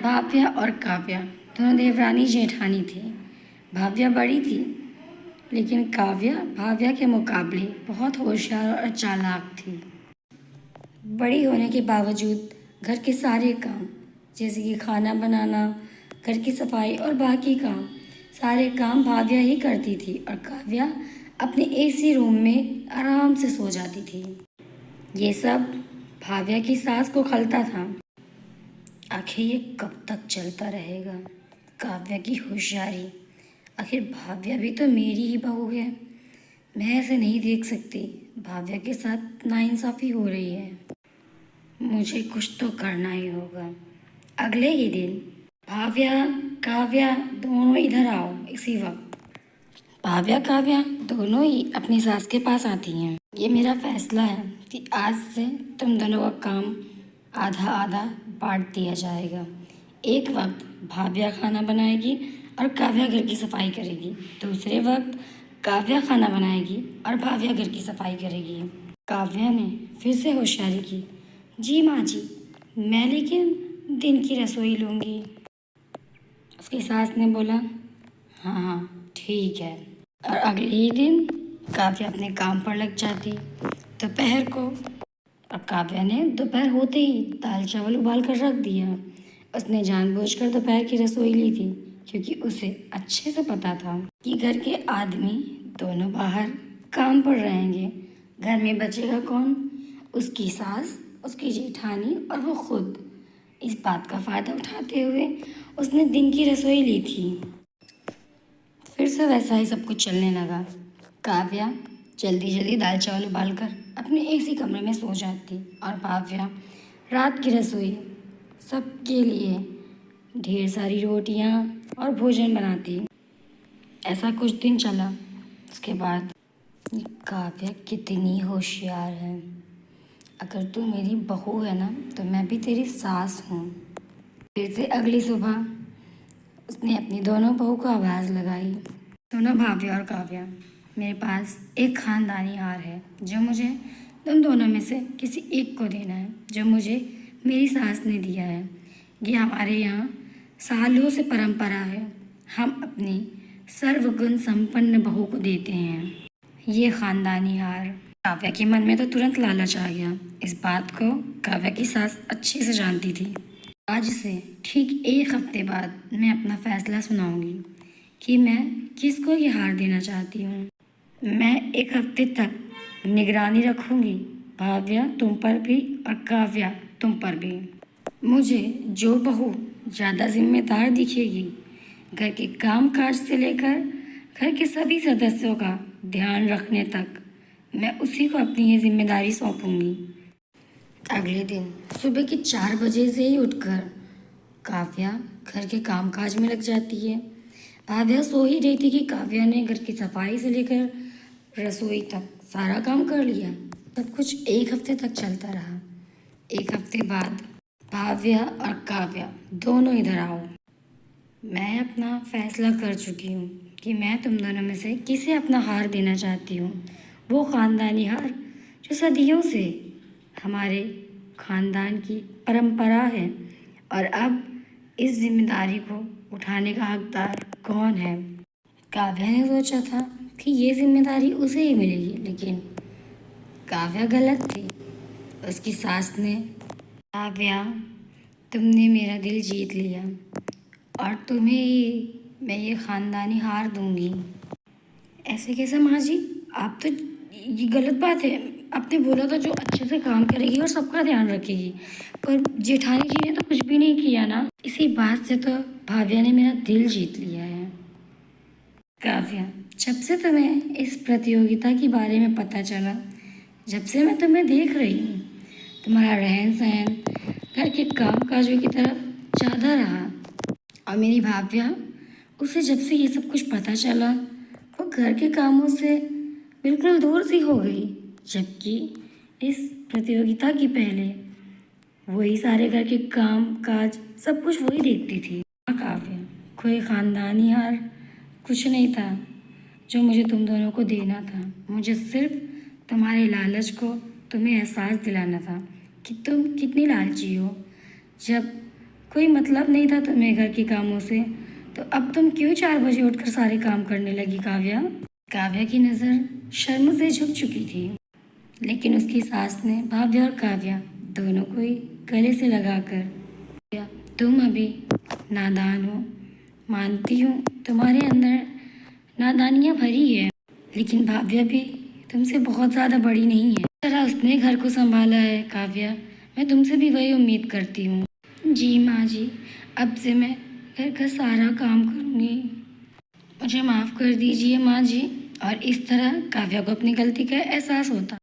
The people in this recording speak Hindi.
भाव्या और काव्या दोनों देवरानी जेठानी थी। भाव्या बड़ी थी, लेकिन काव्या भाव्या के मुकाबले बहुत होशियार और चालाक थी। बड़ी होने के बावजूद घर के सारे काम, जैसे कि खाना बनाना, घर की सफाई और बाकी काम, सारे काम भाव्या ही करती थी और काव्या अपने एसी रूम में आराम से सो जाती थी। ये सब भाव्या की सास को खलता था। आखिर ये कब तक चलता रहेगा? काव्या की होशियारी। आखिर भाव्या भी तो मेरी ही बहू है। मैं ऐसे नहीं देख सकती। भाव्या के साथ नाइंसाफ़ी हो रही है। मुझे कुछ तो करना ही होगा। अगले ही दिन भाव्या काव्या दोनों इधर आओ। इसी वक्त भाव्या काव्या दोनों ही अपनी सास के पास आती हैं। ये मेरा फैसला है कि आज से तुम दोनों का काम आधा आधा बांट दिया जाएगा। एक वक्त भाव्या खाना बनाएगी और काव्या घर की सफाई करेगी। दूसरे वक्त काव्या खाना बनाएगी और भाव्या घर की सफाई करेगी। काव्या ने फिर से होशियारी की। जी माँ जी, मैं लेकिन दिन की रसोई लूँगी। उसकी सास ने बोला, हाँ हाँ ठीक है। और अगले ही दिन काव्या अपने काम पर लग जाती। दोपहर को और काव्या ने दोपहर होते ही दाल चावल उबाल कर रख दिया। उसने जानबूझकर दोपहर की रसोई ली थी, क्योंकि उसे अच्छे से पता था कि घर के आदमी दोनों बाहर काम पर रहेंगे। घर में बचेगा कौन? उसकी सास, उसकी जेठानी और वो खुद। इस बात का फ़ायदा उठाते हुए उसने दिन की रसोई ली थी। फिर से वैसा ही सब कुछ चलने लगा। काव्या जल्दी जल्दी दाल चावल उबाल कर अपने एसी कमरे में सो जाती और भाव्या रात की रसोई सबके लिए ढेर सारी रोटियां और भोजन बनाती। ऐसा कुछ दिन चला। उसके बाद काव्या कितनी होशियार है। अगर तू मेरी बहू है ना, तो मैं भी तेरी सास हूँ। फिर से अगली सुबह उसने अपनी दोनों बहू को आवाज़ लगाई। दोनों भाव्या और काव्या, मेरे पास एक ख़ानदानी हार है जो मुझे तुम दोनों में से किसी एक को देना है, जो मुझे मेरी सास ने दिया है। ये हमारे यहाँ सालों से परंपरा है। हम अपनी सर्वगुण संपन्न बहू को देते हैं ये ख़ानदानी हार। काव्या के मन में तो तुरंत लालच आ गया। इस बात को काव्या की सास अच्छे से जानती थी। आज से ठीक एक हफ्ते बाद मैं अपना फैसला सुनाऊंगी कि मैं किसको ये हार देना चाहती हूँ। मैं एक हफ्ते तक निगरानी रखूंगी, भाव्या तुम पर भी और काव्या तुम पर भी। मुझे जो बहू ज़्यादा जिम्मेदार दिखेगी, घर के काम काज से लेकर घर के सभी सदस्यों का ध्यान रखने तक, मैं उसी को अपनी ये जिम्मेदारी सौंपूंगी। अगले दिन सुबह के 4 बजे से ही उठकर काव्या घर के कामकाज में लग जाती है। भाव्या सो ही रही थी कि काव्या ने घर की सफाई से लेकर रसोई तक सारा काम कर लिया। सब कुछ एक हफ्ते तक चलता रहा। एक हफ्ते बाद भाव्या और काव्या दोनों इधर आओ। मैं अपना फैसला कर चुकी हूँ कि मैं तुम दोनों में से किसे अपना हार देना चाहती हूँ। वो ख़ानदानी हार जो सदियों से हमारे ख़ानदान की परंपरा है। और अब इस जिम्मेदारी को उठाने का हकदार कौन है? काव्या ने सोचा था कि ये जिम्मेदारी उसे ही मिलेगी, लेकिन काव्या गलत थी। उसकी सास ने, काव्या तुमने मेरा दिल जीत लिया और तुम्हें ही मैं ये ख़ानदानी हार दूंगी। ऐसे कैसे माँ जी? आप तो, ये गलत बात है। आपने बोला था जो अच्छे से काम करेगी और सबका ध्यान रखेगी, पर जेठानी जी ने तो कुछ भी नहीं किया ना। इसी बात से तो भाव्या ने मेरा दिल जीत लिया है। काव्या, जब से तुम्हें इस प्रतियोगिता के बारे में पता चला, जब से मैं तुम्हें देख रही हूँ, तुम्हारा रहन सहन घर के काम काजों की तरफ ज़्यादा रहा। और मेरी भाव्या, उसे जब से ये सब कुछ पता चला, वो घर के कामों से बिल्कुल दूर सी हो गई। जबकि इस प्रतियोगिता की पहले वही सारे घर के काम काज सब कुछ वही देखती थी। काव्या, कोई ख़ानदानी हार कुछ नहीं था जो मुझे तुम दोनों को देना था। मुझे सिर्फ तुम्हारे लालच को तुम्हें एहसास दिलाना था कि तुम कितनी लालची हो। जब कोई मतलब नहीं था तुम्हें घर के कामों से, तो अब तुम क्यों 4 बजे उठकर सारे काम करने लगी काव्या? काव्या की नज़र शर्म से झुक चुकी थी, लेकिन उसकी सास ने भाव्या और काव्या दोनों को ही गले से लगाकर, तुम अभी नादान हो, मानती हूँ तुम्हारे अंदर नादानियाँ भरी है, लेकिन भाव्या भी तुमसे बहुत ज़्यादा बड़ी नहीं है। जिस तरह उसने घर को संभाला है काव्या, मैं तुमसे भी वही उम्मीद करती हूँ। जी माँ जी, अब से मैं घर का सारा काम करूँगी, मुझे माफ़ कर दीजिए माँ जी। और इस तरह काव्या को अपनी गलती का एहसास होता।